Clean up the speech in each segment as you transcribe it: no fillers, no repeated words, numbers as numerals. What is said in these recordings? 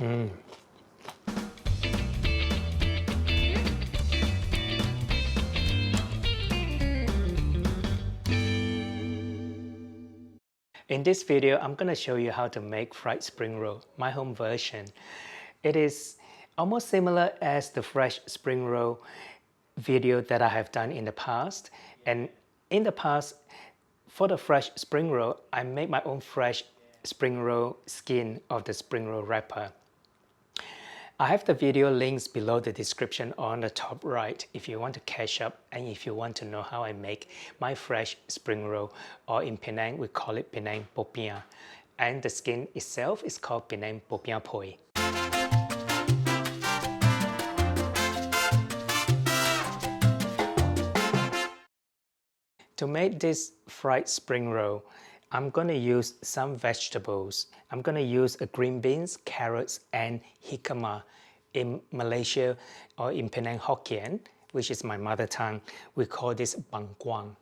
In this video, I'm going to show you how to make fried spring roll, my home version. It is almost similar as the fresh spring roll video that I have done in the past. And in the past, for the fresh spring roll, I made my own fresh spring roll skin of the spring roll wrapper. I have the video links below the description on the top right if you want to catch up and if you want to know how I make my fresh spring roll, or in Penang we call it Penang popiah, and the skin itself is called Penang popiah poi. To make this fried spring roll, I'm going to use some vegetables. I'm going to use green beans, carrots, and jicama. In Malaysia or in Penang Hokkien, which is my mother tongue, we call this bangkwang.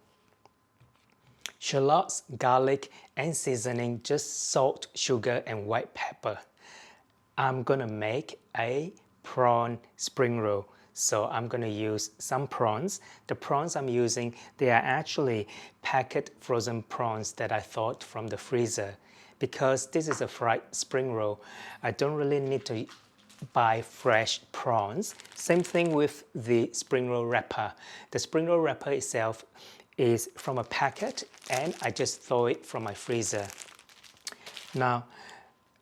Shallots, garlic, and seasoning, just salt, sugar, and white pepper. I'm going to make a prawn spring roll. So I'm going to use some prawns. The prawns I'm using, they are actually packet frozen prawns that I thawed from the freezer. Because this is a fried spring roll, I don't really need to buy fresh prawns. Same thing with the spring roll wrapper. The spring roll wrapper itself is from a packet and I just thaw it from my freezer. Now,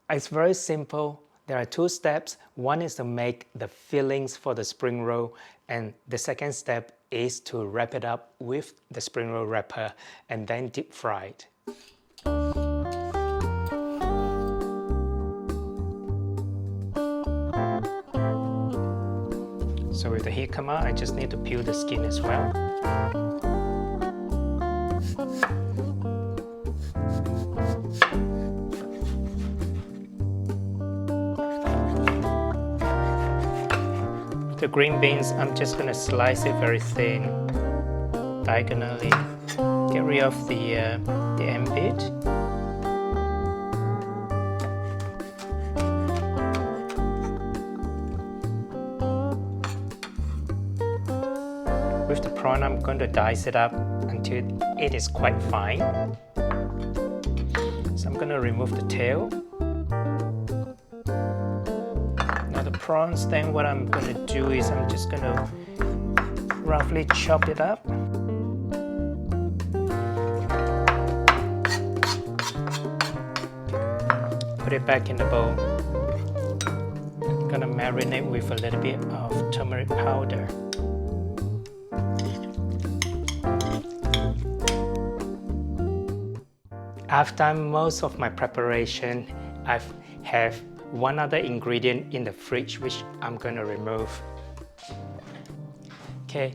it's very simple. There are two steps. One is to make the fillings for the spring roll, and the second step is to wrap it up with the spring roll wrapper and then deep fry it. So with the jicama, I just need to peel the skin as well. The green beans, I'm just going to slice it very thin, diagonally. Get rid of the end bit. With the prawn, I'm going to dice it up until it is quite fine. So I'm going to remove the tail. Now the prawns, then what I'm going to do is I'm just going to roughly chop it up. Put it back in the bowl. I'm going to marinate with a little bit of turmeric powder. I've done most of my preparation. I have one other ingredient in the fridge which I'm going to remove. Okay,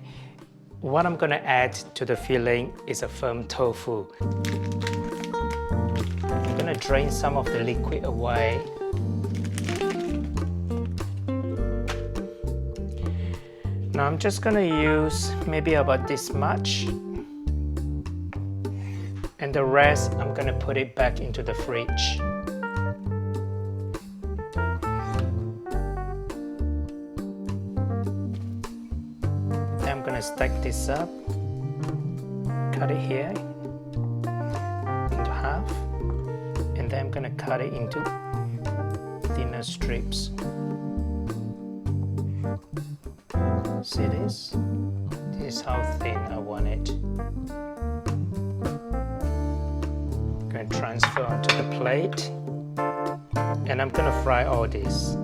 what I'm going to add to the filling is a firm tofu. I'm going to drain some of the liquid away. Now I'm just going to use maybe about this much. And the rest, I'm going to put it back into the fridge. Then I'm going to stack this up, cut it here into half, and then I'm going to cut it into thinner strips. See this? This is how thin I want it. Going to transfer onto the plate, and I'm going to fry all this.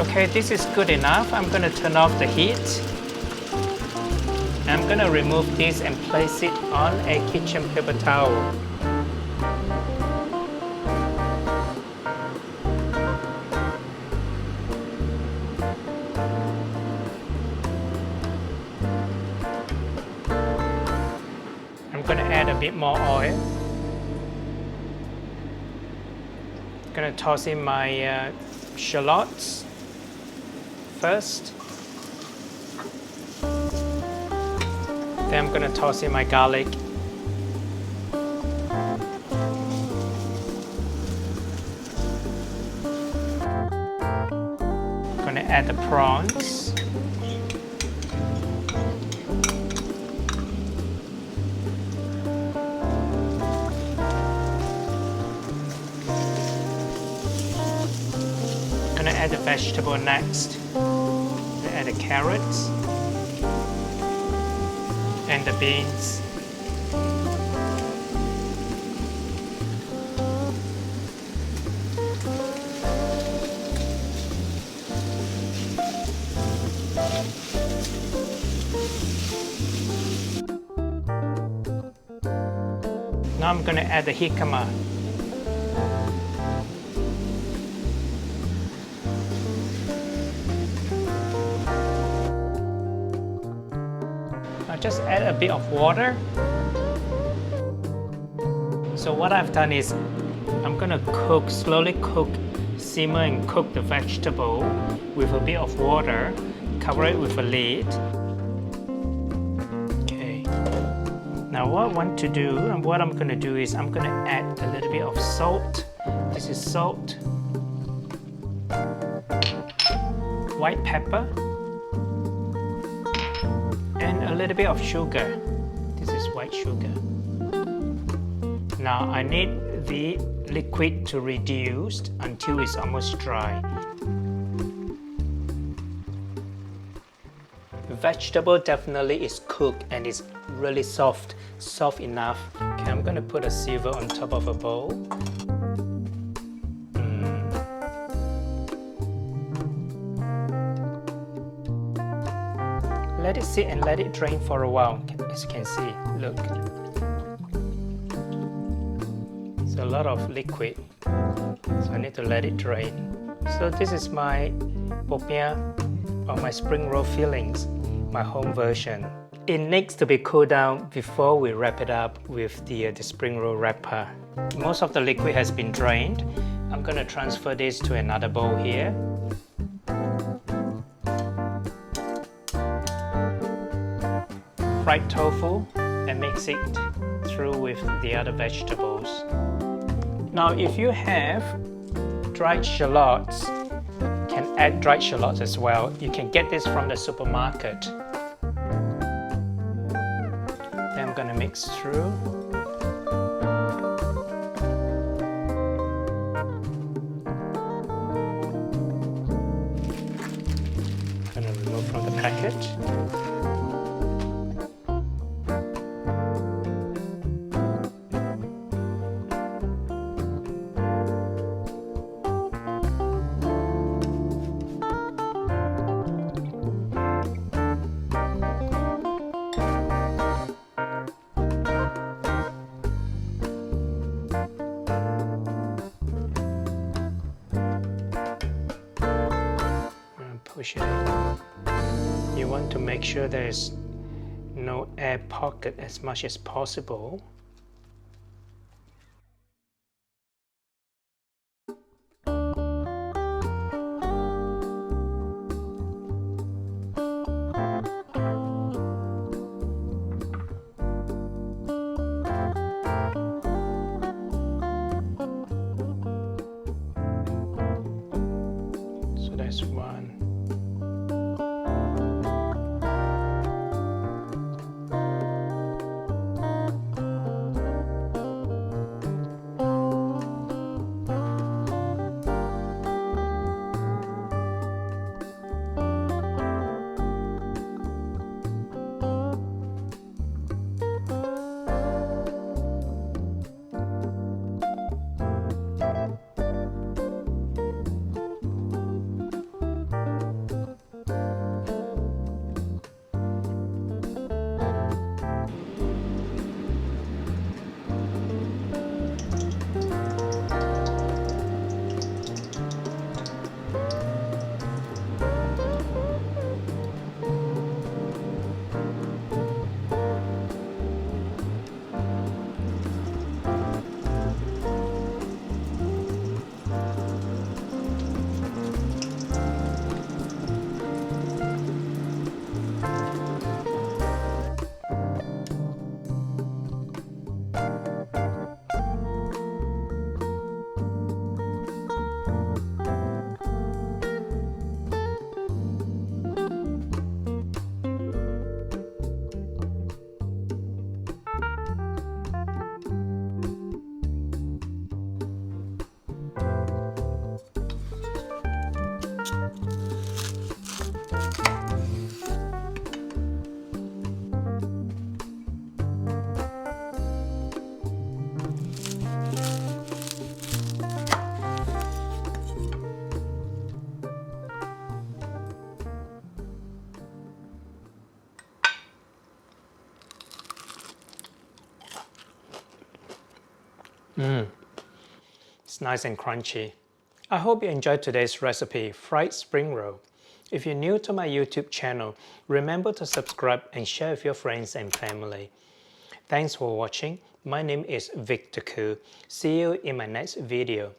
Okay, this is good enough. I'm going to turn off the heat. I'm going to remove this and place it on a kitchen paper towel. I'm going to add a bit more oil. I'm going to toss in my shallots first. Then I'm going to toss in my garlic. I'm going to add the prawns. I'm going to add the vegetable next. Add the carrots and the beans. Now I'm going to add the jicama. Just add a bit of water. So what I've done is I'm gonna slowly cook, simmer and cook the vegetable with a bit of water, cover it with a lid. Okay. Now what I want to do, and what I'm gonna do is I'm gonna add a little bit of salt. This is salt, white pepper, and a little bit of sugar. This is white sugar. Now I need the liquid to reduce until it's almost dry. The vegetable definitely is cooked and it's really soft enough. Okay, I'm gonna put a sieve on top of a bowl. Let it sit and let it drain for a while. As you can see, look. It's a lot of liquid, so I need to let it drain. So this is my popiah or my spring roll fillings, my home version. It needs to be cooled down before we wrap it up with the spring roll wrapper. Most of the liquid has been drained. I'm going to transfer this to another bowl here. Fried tofu and mix it through with the other vegetables. Now if you have dried shallots, you can add dried shallots as well. You can get this from the supermarket. Then I'm gonna mix through. I'm gonna remove from the package. Push it in. You want to make sure there is no air pocket as much as possible. So that's one. It's nice and crunchy. I hope you enjoyed today's recipe, fried spring roll. If you're new to my YouTube channel, remember to subscribe and share with your friends and family. Thanks for watching. My name is Victor Koo. See you in my next video.